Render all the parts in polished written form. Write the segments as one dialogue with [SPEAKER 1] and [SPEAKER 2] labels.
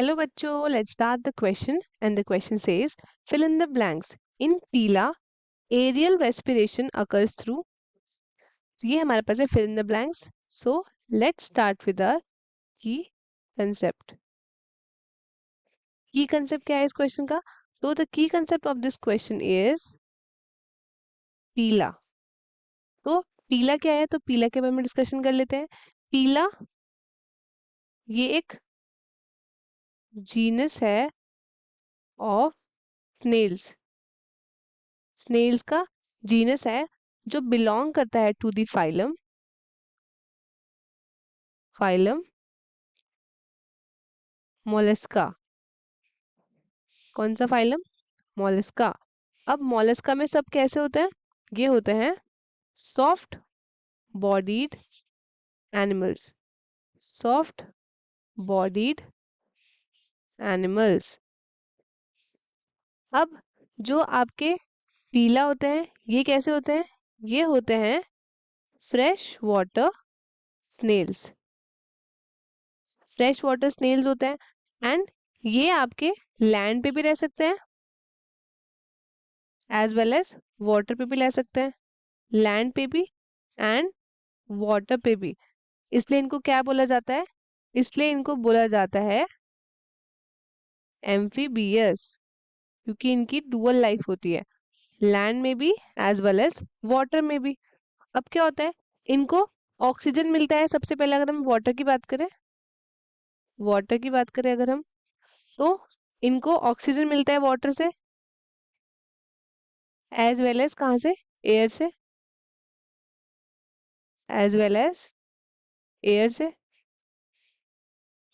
[SPEAKER 1] Hello बच्चों, let's start the question and the question says fill in the blanks. In पीला aerial respiration occurs through. तो ये हमारे पास है fill in the blanks. So let's start with our key concept. Key concept क्या है इस question का? तो the key concept of this question is पीला. तो पीला क्या है? तो पीला के बारे में डिस्कशन कर लेते हैं. पीला ये एक जीनस है ऑफ स्नेल्स. स्नेल्स का जीनस है जो बिलोंग करता है टू द फाइलम मोलस्का. कौन सा फाइलम? मोलस्का. अब मोलस्का में सब कैसे होते हैं? ये होते हैं soft bodied animals. Soft bodied animals. अब जो आपके पीला होते हैं ये कैसे होते हैं? ये होते हैं fresh water snails. Fresh water snails होते हैं एंड ये आपके लैंड पे भी रह सकते हैं एज वेल एज वाटर पे भी रह सकते हैं. लैंड पे भी एंड वाटर पे भी. इसलिए इनको क्या बोला जाता है? इसलिए इनको बोला जाता है एम्फीबियस, क्योंकि इनकी डुअल लाइफ होती है लैंड में भी एज वेल एज वाटर में भी. अब क्या होता है? इनको ऑक्सीजन मिलता है. सबसे पहले अगर हम वाटर की बात करें, अगर हम, तो इनको ऑक्सीजन मिलता है वाटर से एज वेल एज कहाँ से? एयर से. एज वेल एज एयर से.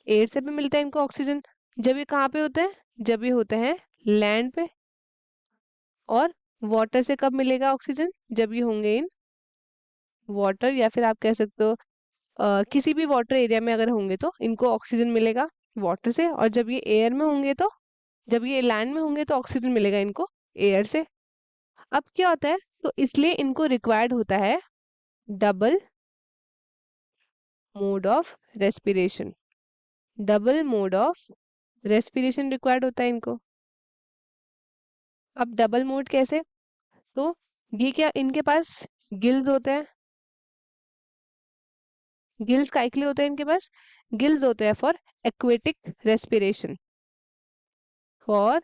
[SPEAKER 1] एयर से भी मिलता है इनको ऑक्सीजन. जब ये कहाँ पे होते हैं? जब ये होते हैं लैंड पे. और वाटर से कब मिलेगा ऑक्सीजन? जब ये होंगे इन वाटर, या फिर आप कह सकते हो किसी भी वाटर एरिया में अगर होंगे तो इनको ऑक्सीजन मिलेगा वाटर से. और जब ये एयर में होंगे तो, जब ये लैंड में होंगे तो ऑक्सीजन मिलेगा इनको एयर से. अब क्या होता है? तो इसलिए इनको रिक्वायर्ड होता है double mode of respiration. Double mode of respiration required होता है इनको. अब डबल मोड कैसे? तो ये क्या, इनके पास गिल्स होते हैं. गिल्स काय के लिए होते हैं इनके पास? गिल्स होते हैं for aquatic respiration. For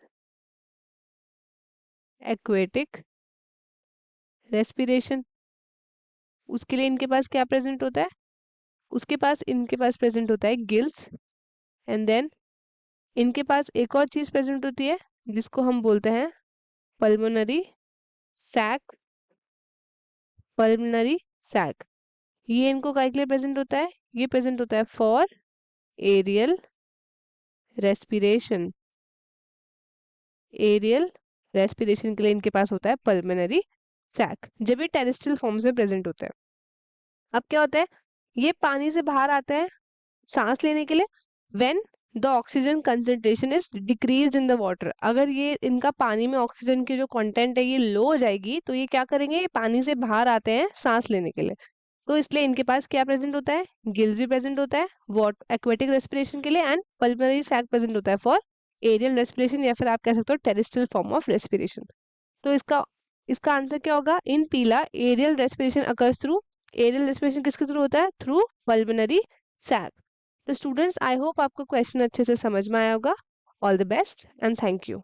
[SPEAKER 1] aquatic respiration. उसके लिए इनके पास क्या प्रेजेंट होता है? इनके पास प्रेजेंट होता है गिल्स. एंड देन इनके पास एक और चीज प्रेजेंट होती है जिसको हम बोलते हैं पल्मोनरी सैक. Pulmonary sac. ये इनको काय के लिए प्रेजेंट होता है? ये प्रेजेंट होता है for aerial respiration. Aerial respiration के लिए इनके पास होता है पल्मोनरी सैक, जब ये टेरेस्ट्रियल फॉर्म्स में प्रेजेंट होता है. अब क्या होता है? ये पानी से बाहर आते हैं सांस लेने के लिए when the oxygen concentration is decrease in the water. अगर ये इनका पानी में ऑक्सीजन की जो कंटेंट है ये लो हो जाएगी तो ये क्या करेंगे? ये पानी से बाहर आते हैं सांस लेने के लिए. तो इसलिए इनके पास क्या प्रेजेंट होता है? गिल्स भी प्रेजेंट होता है वॉट एक्वेटिक रेस्पिरेशन के लिए एंड पल्मोनरी सैक प्रेजेंट होता है फॉर एरियल रेस्पिरेशन, या फिर आप कह सकते हो टेरेस्ट्रियल फॉर्म ऑफ रेस्पिरेशन. तो इसका इसका आंसर क्या होगा? In Pila aerial respiration occurs through. Aerial respiration किसके थ्रू होता है? Through pulmonary sac. तो स्टूडेंट्स, आई होप आपको क्वेश्चन अच्छे से समझ में आया होगा. All the best and thank you.